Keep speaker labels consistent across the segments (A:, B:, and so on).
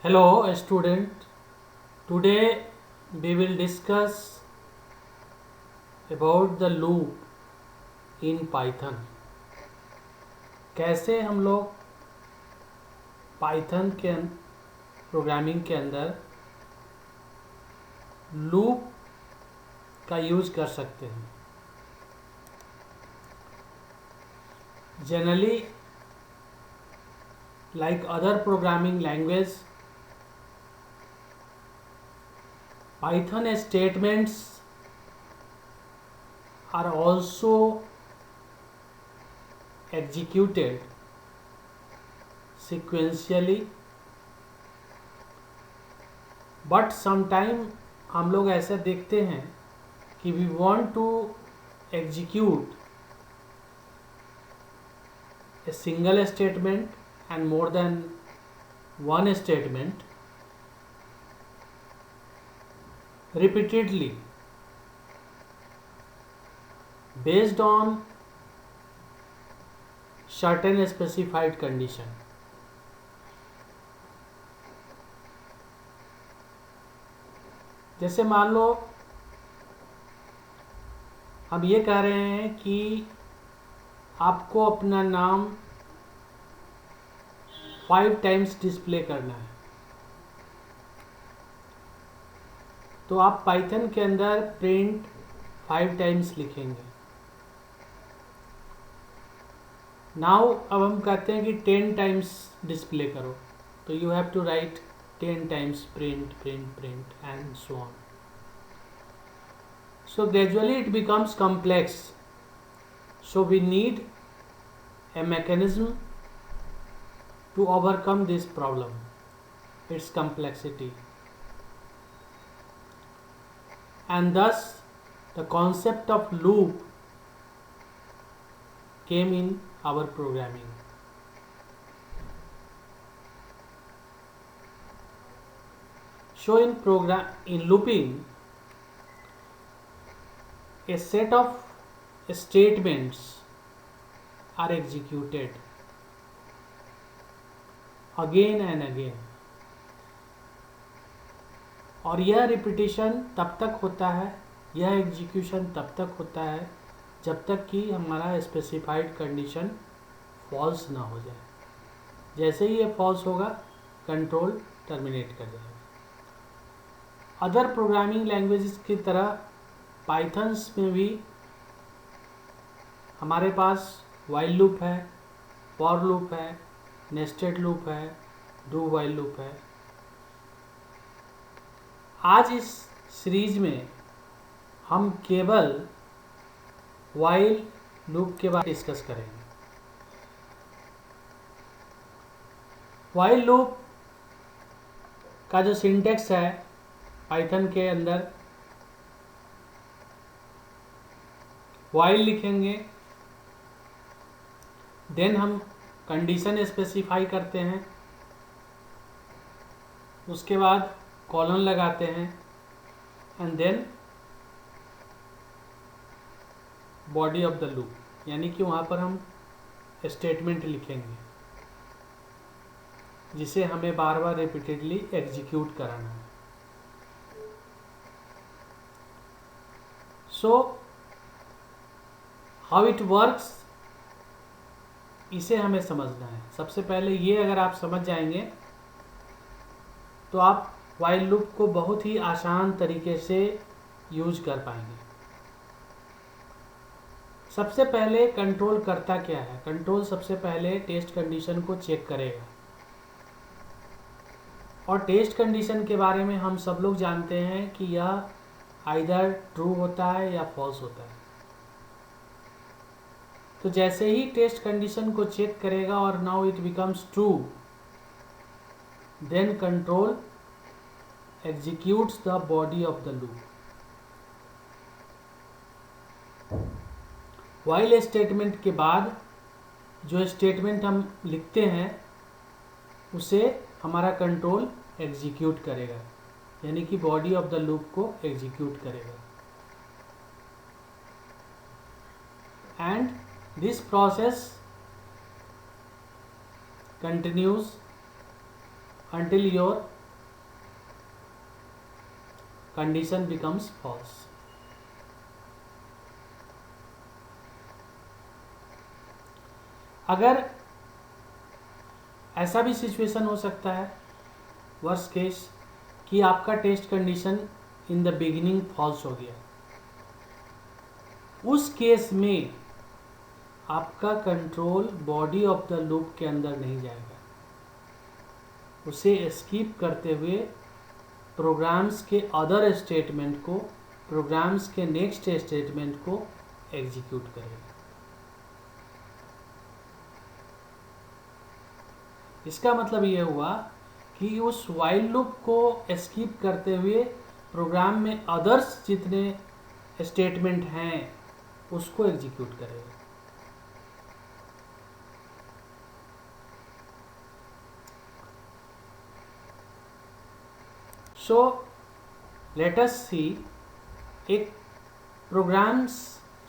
A: Hello student, today we will discuss about the loop in Python. कैसे हम लोग Python के प्रोग्रामिंग के अंदर लूप का यूज कर सकते हैं. Generally, like other programming language, Python statements are also executed sequentially, but sometime हम लोग ऐसा देखते हैं कि we want to execute a single statement and more than one statement repeatedly based on certain specified condition. जैसे मान लो हम ये कह रहे हैं कि आपको अपना नाम 5 टाइम्स डिस्प्ले करना है, तो आप पाइथन के अंदर प्रिंट 5 टाइम्स लिखेंगे. नाउ अब हम कहते हैं कि 10 टाइम्स डिस्प्ले करो, तो you have to write 10 times print print print and so on. So gradually it becomes complex. So we need a mechanism to overcome this problem, its complexity. And thus the concept of loop came in our programming. So in looping, a set of statements are executed again and again, और यह repetition तब तक होता है, यह execution तब तक होता है जब तक कि हमारा स्पेसिफाइड कंडीशन फॉल्स ना हो जाए. जैसे ही ये फॉल्स होगा कंट्रोल टर्मिनेट कर जाएगा. अदर प्रोग्रामिंग लैंग्वेजेस की तरह पाइथन्स में भी हमारे पास वाइल लूप है, फॉर लूप है, नेस्टेड लूप है, डू वाइल लूप है. आज इस सीरीज में हम केवल वाइल लूप के बारे में डिस्कस करेंगे. वाइल लूप का जो सिंटेक्स है पाइथन के अंदर, वाइल लिखेंगे, देन हम कंडीशन स्पेसिफाई करते हैं, उसके बाद कॉलन लगाते हैं and then body of the loop, यानी कि वहाँ पर हम स्टेटमेंट लिखेंगे जिसे हमें बार बार रिपीटेडली एग्जीक्यूट कराना है. सो हाउ इट वर्क्स, इसे हमें समझना है. सबसे पहले ये अगर आप समझ जाएंगे तो आप वाइल लूप को बहुत ही आसान तरीके से यूज कर पाएंगे. सबसे पहले कंट्रोल करता क्या है? कंट्रोल सबसे पहले टेस्ट कंडीशन को चेक करेगा, और टेस्ट कंडीशन के बारे में हम सब लोग जानते हैं कि यह आइदर ट्रू होता है या फॉल्स होता है. तो जैसे ही टेस्ट कंडीशन को चेक करेगा और now it becomes true, then control executes the body of the loop. While statement के बाद जो स्टेटमेंट हम लिखते हैं उसे हमारा कंट्रोल एग्जीक्यूट करेगा, यानी कि बॉडी ऑफ द लूप को एग्जीक्यूट करेगा. And this process continues until your condition becomes false. अगर ऐसा भी सिचुएशन हो सकता है, वर्स्ट केस, कि आपका test condition in the beginning false हो गया, उस केस में आपका control body of the loop के अंदर नहीं जाएगा, उसे स्किप करते हुए प्रोग्राम्स के अदर स्टेटमेंट को, प्रोग्राम्स के नेक्स्ट स्टेटमेंट को एग्जीक्यूट करेगा। इसका मतलब यह हुआ कि उस वाइल लूप को स्किप करते हुए प्रोग्राम में अदर्स जितने स्टेटमेंट हैं उसको एग्जीक्यूट करेगा। सो लेट अस सी, एक प्रोग्राम्स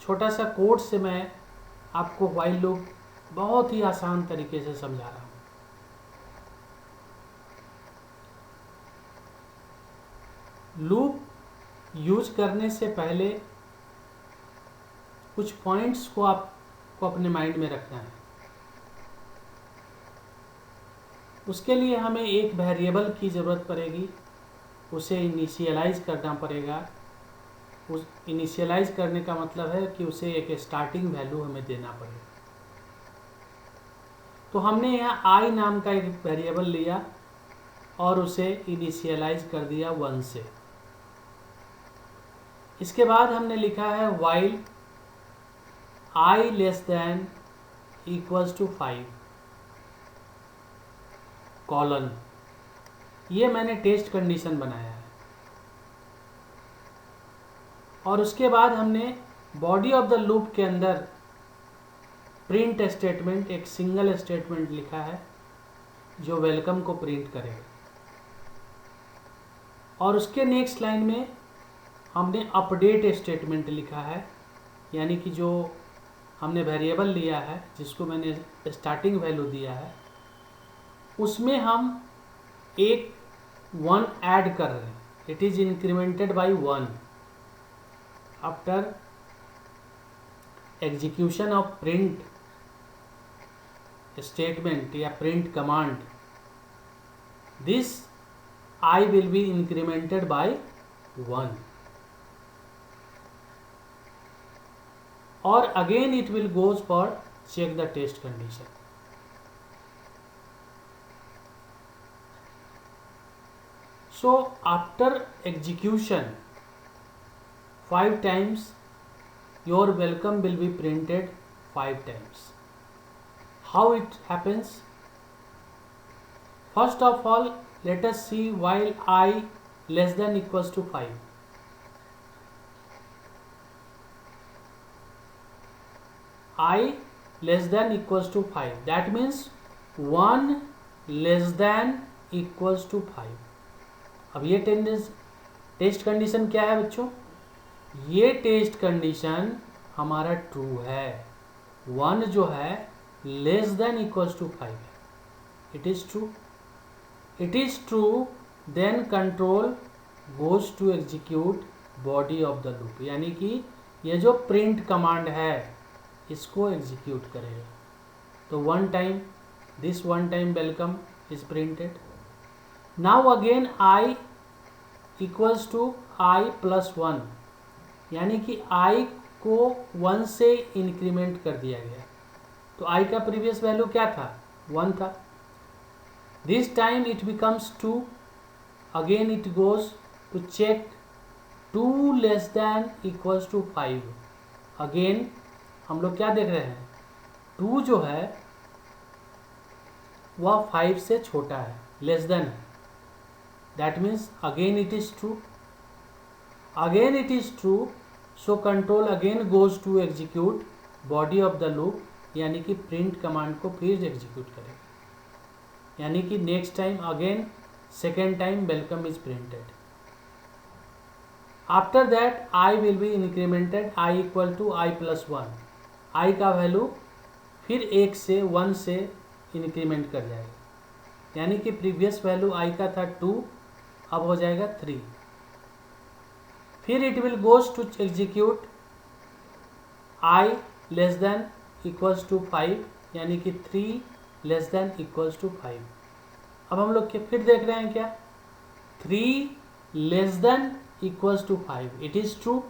A: छोटा सा कोड से मैं आपको व्हाइल लूप बहुत ही आसान तरीके से समझा रहा हूँ। लूप यूज करने से पहले कुछ पॉइंट्स को आपको अपने माइंड में रखना है। उसके लिए हमें एक वेरिएबल की ज़रूरत पड़ेगी, उसे इनिशियलाइज करना पड़ेगा। उस इनिशियलाइज करने का मतलब है कि उसे एक स्टार्टिंग वैल्यू हमें देना पड़ेगा। तो हमने यहाँ i नाम का एक वेरिएबल लिया और उसे इनिशियलाइज कर दिया 1 से। इसके बाद हमने लिखा है while i less than equals to 5 colon, ये मैंने टेस्ट कंडीशन बनाया है। और उसके बाद हमने बॉडी ऑफ द लूप के अंदर प्रिंट स्टेटमेंट, एक सिंगल स्टेटमेंट लिखा है जो वेलकम को प्रिंट करेगा। और उसके नेक्स्ट लाइन में हमने अपडेट स्टेटमेंट लिखा है, यानी कि जो हमने वेरिएबल लिया है जिसको मैंने स्टार्टिंग वैल्यू दिया है, उसमें हम एक 1 ऐड कर रहे हैं। It is incremented by 1 after execution of print statement या print command. This I will be incremented by 1 or again it will goes for check the test condition. So after execution 5 times your welcome will be printed 5 times. How it happens? First of all, let us see while I less than equals to 5. I less than equals to 5. That means 1 less than equals to 5. अब ये test condition क्या है बच्चों? ये test condition हमारा true है। 1 जो है लेस देन इक्वल्स टू 5 है। It is true. It is true, then control goes to execute body of the loop, यानी कि ये जो print कमांड है इसको एग्जीक्यूट करेगा। तो this one time welcome is printed. Now again I equals to I plus 1, यानी कि I को 1 से इंक्रीमेंट कर दिया गया। तो I का प्रीवियस वैल्यू क्या था? 1 था। This time it becomes 2. Again it goes to check 2 less than equals to 5. Again हम लोग क्या देख रहे हैं? 2 जो है वह 5 से छोटा है, लेस देन है। That means again it is true. Again it is true. So control again goes to execute body of the loop, यानी कि print कमांड को फिर एग्जीक्यूट करेगा। यानी कि next time again second time welcome is printed. After that I will be incremented I equal to I plus 1। I का value फिर 1 से 1 से इंक्रीमेंट कर जाएगा। यानी कि प्रीवियस वैल्यू आई का था 2, अब हो जाएगा 3। फिर it will goes to execute I less than equals to 5, यानी कि 3 लेस देन इक्वल्स टू 5। अब हम लोग फिर देख रहे हैं क्या, 3 less than equals to 5, it is true.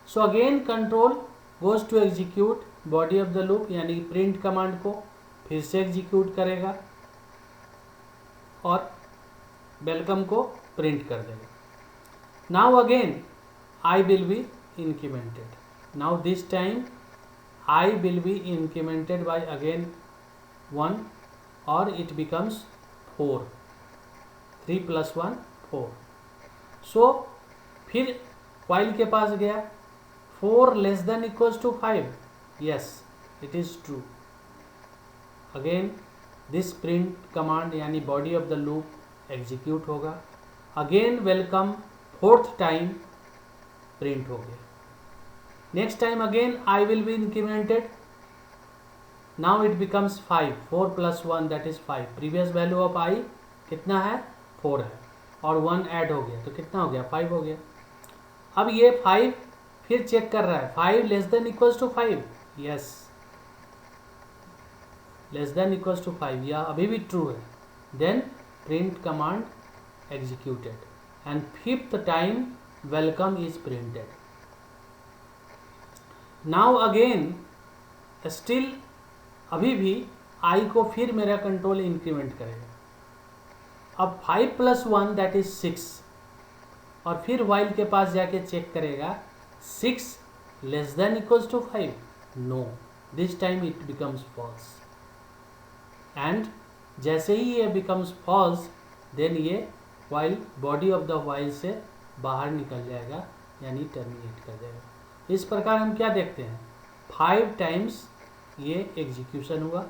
A: So again control goes to execute body of the loop, यानी प्रिंट कमांड को फिर से एग्जीक्यूट करेगा और वेलकम को प्रिंट कर देगा। Now again I will be incremented, now this time I will be incremented by again 1 or it becomes 4, 3 plus 1 4। so फिर while के पास गया 4 less than equals to 5, yes it is true। again this print command यानी body of the loop execute होगा, again welcome 4th time print हो गया। Next time again I will be incremented, now it becomes 5, 4 plus 1 that is 5। Previous value of I कितना है 4 है और 1 add हो गया तो कितना हो गया 5 हो गया। अब ये 5 फिर चेक कर रहा है 5 less than equals to 5, yes less than equals to 5, या अभी भी ट्रू है। Then print command executed and 5th time welcome is printed. Now again still अभी भी आई को फिर मेरा कंट्रोल इंक्रीमेंट करेगा। अब 5 plus 1 दैट इज 6 और फिर वाइल के पास जाके चेक करेगा 6 less than equals to 5, no, this time it becomes false. And जैसे ही ये बिकम्स फॉल्स देन ये while body of the while से बाहर निकल जाएगा, यानी टर्मिनेट कर देगा। इस प्रकार हम क्या देखते हैं 5 टाइम्स ये एग्जीक्यूशन हुआ,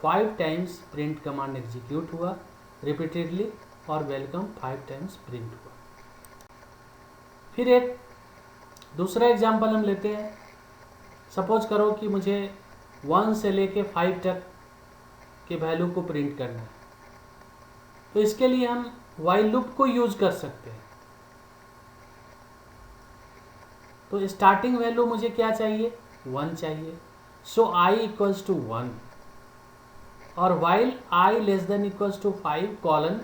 A: 5 टाइम्स प्रिंट कमांड एग्जीक्यूट हुआ रिपीटेडली और वेलकम 5 टाइम्स प्रिंट हुआ। फिर एक दूसरा एग्जांपल हम लेते हैं। सपोज करो कि मुझे 1 से लेके 5 तक के वैल्यू को प्रिंट करना है, तो इसके लिए हम व्हाइल लूप को यूज कर सकते हैं। तो स्टार्टिंग वैल्यू मुझे क्या चाहिए 1 चाहिए, सो आई इक्वल्स टू 1 और while I less than equals to 5 colon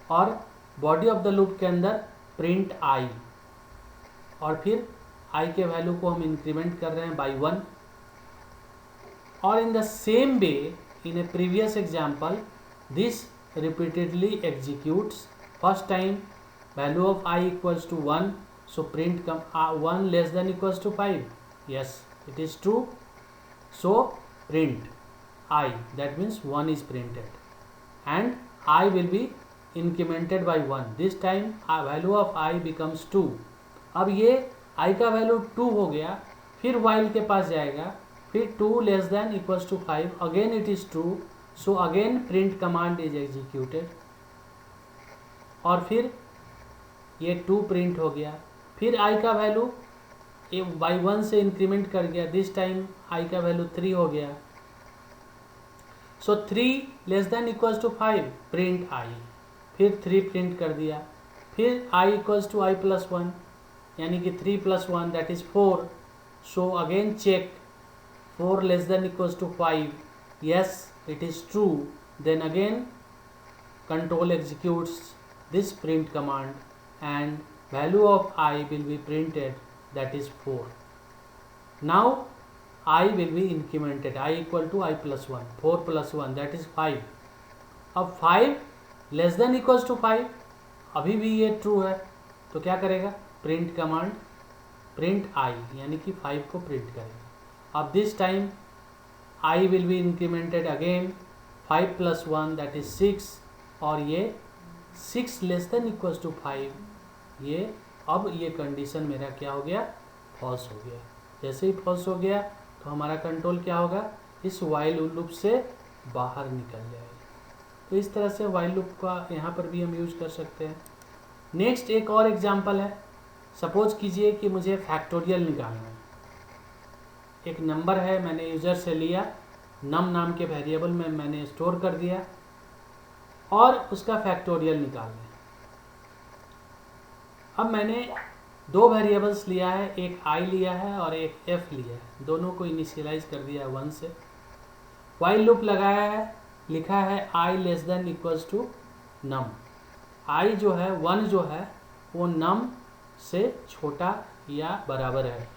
A: और बॉडी ऑफ द लूप के अंदर प्रिंट आई और फिर आई के वैल्यू को हम इंक्रीमेंट कर रहे हैं बाई 1। और in the same way in a previous example this repeatedly executes. First time value of I equals to 1, so print 1 less than equals to 5, yes it is true, so print I, that means 1 is printed and I will be incremented by 1, this time value of I becomes 2। अब ये I का value 2 हो गया, फिर while के पास जाएगा, फिर 2 less than equals to 5, again it is true, so again print command is executed और फिर ये 2 प्रिंट हो गया। फिर आई का वैल्यू बाई 1 से इंक्रीमेंट कर गया, दिस टाइम आई का वैल्यू 3 हो गया, so 3 less than equals to 5 print I, फिर 3 प्रिंट कर दिया, फिर I equals to I plus 1 यानी कि 3 plus 1 that is 4, so again check 4 less than equals to 5, yes it is true, then again control executes this print command and value of I will be printed, that is 4। now I will be incremented, I equal to I plus 1, 4 plus 1 that is 5। अब 5 less than equals to 5, अभी भी ये true है, तो क्या करेगा print command print I यानी कि 5 को प्रिंट करेगा। अब this time I will be incremented again 5 plus 1 that is 6 और ये 6 लेस देन इक्वल्स टू 5, ये अब ये कंडीशन मेरा क्या हो गया फॉल्स हो गया। जैसे ही फॉल्स हो गया तो हमारा कंट्रोल क्या होगा इस वाइल लूप से बाहर निकल जाएगा। तो इस तरह से वाइल लूप का यहाँ पर भी हम यूज कर सकते हैं। नेक्स्ट एक और एग्जांपल है, सपोज कीजिए कि मुझे फैक्टोरियल निकालना है। एक नंबर है मैंने यूज़र से लिया, नम नाम के वेरिएबल में मैंने स्टोर कर दिया और उसका फैक्टोरियल निकाल लें। अब मैंने दो वेरिएबल्स लिया है, एक i लिया है और एक f लिया है, दोनों को इनिशियलाइज कर दिया है 1 से। वाइल लूप लगाया है, लिखा है i less than equals to num. i जो है 1 जो है वो नम से छोटा या बराबर है।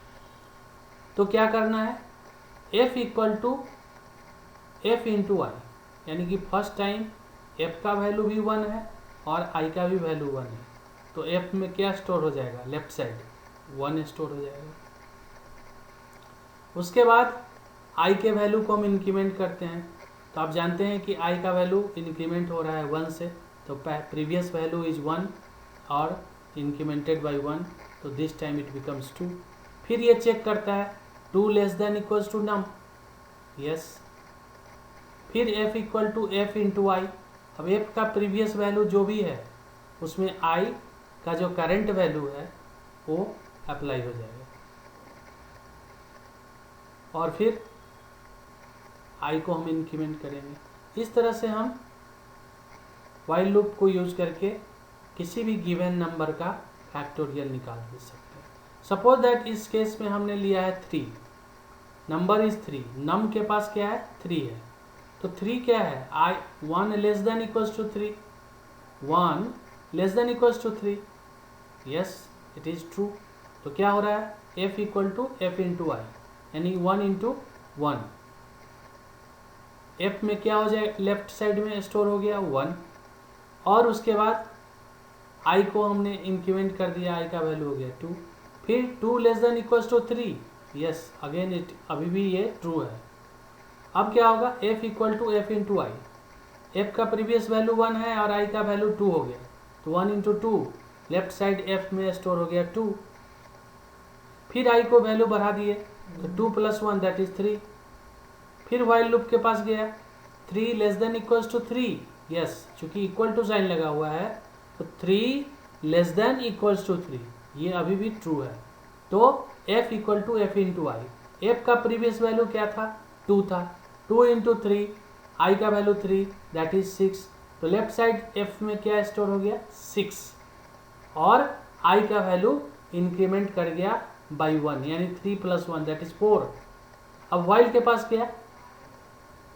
A: तो क्या करना है, f equal to f into I, यानी कि फर्स्ट टाइम f का वैल्यू भी 1 है और i का भी वैल्यू 1 है। तो f में क्या स्टोर हो जाएगा, लेफ्ट साइड 1 स्टोर हो जाएगा। उसके बाद i के वैल्यू को हम इंक्रीमेंट करते हैं। तो आप जानते हैं कि i का वैल्यू इंक्रीमेंट हो रहा है 1 से, तो प्रीवियस वैल्यू इज 1 और इंक्रीमेंटेड बाय 1, तो दिस टाइम इट बिकम्स 2। फिर ये चेक करता है 2 less than equals to num, yes. फिर f equal to f into I. अब f का प्रीवियस वैल्यू जो भी है उसमें i का जो करंट वैल्यू है वो अप्लाई हो जाएगा, और फिर i को हम इंक्रीमेंट करेंगे। इस तरह से हम वाइल लूप को यूज करके किसी भी गिवन नंबर का फैक्टोरियल निकाल दे सकते हैं। सपोज दैट इस केस में हमने लिया है 3, नंबर इज 3, नम के पास क्या है 3 है, तो 3 क्या है, I 1 less than equals to 3, 1 less than equals to 3, yes it is true. तो क्या हो रहा है, f equal to f into I, यानी 1 इंटू 1। f में क्या हो जाए, लेफ्ट साइड में स्टोर हो गया 1, और उसके बाद i को हमने इंक्रीमेंट कर दिया, i का वैल्यू हो गया 2। फिर 2 less than equals to 3, yes again it अभी भी ये ट्रू है। अब क्या होगा, f equal to f into I, f का प्रीवियस वैल्यू 1 है और i का वैल्यू 2 हो गया, तो 1 इंटू 2, लेफ्ट साइड f में स्टोर हो गया 2। फिर i को वैल्यू बढ़ा दिए, तो 2 प्लस 1 दैट इज 3। फिर वाइल लूप के पास गया, 3 less than equals to 3, yes चूंकि इक्वल टू साइन लगा हुआ है तो 3 लेस देन इक्वल्स टू 3, ये अभी भी ट्रू है। तो f equal to f into I, f का प्रीवियस वैल्यू क्या था, 2 था, 2 इंटू 3, i का वैल्यू 3 दैट इज 6, तो लेफ्ट साइड f में क्या स्टोर हो गया 6, और i का वैल्यू इंक्रीमेंट कर गया बाई 1, यानी 3 प्लस 1 दैट इज 4। अब वाइल के पास गया,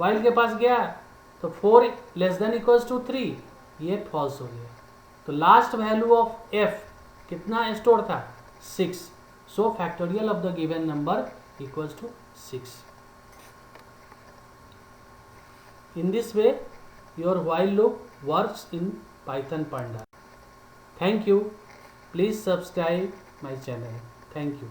A: वाइल के पास गया तो 4 लेस देन इक्वल्स टू 3, ये फॉल्स हो गया। तो लास्ट वैल्यू ऑफ f कितना स्टोर था, 6, so factorial of the given number equals to 6। In this way your while loop works in Python Panda. Thank you. Please subscribe my channel. Thank you.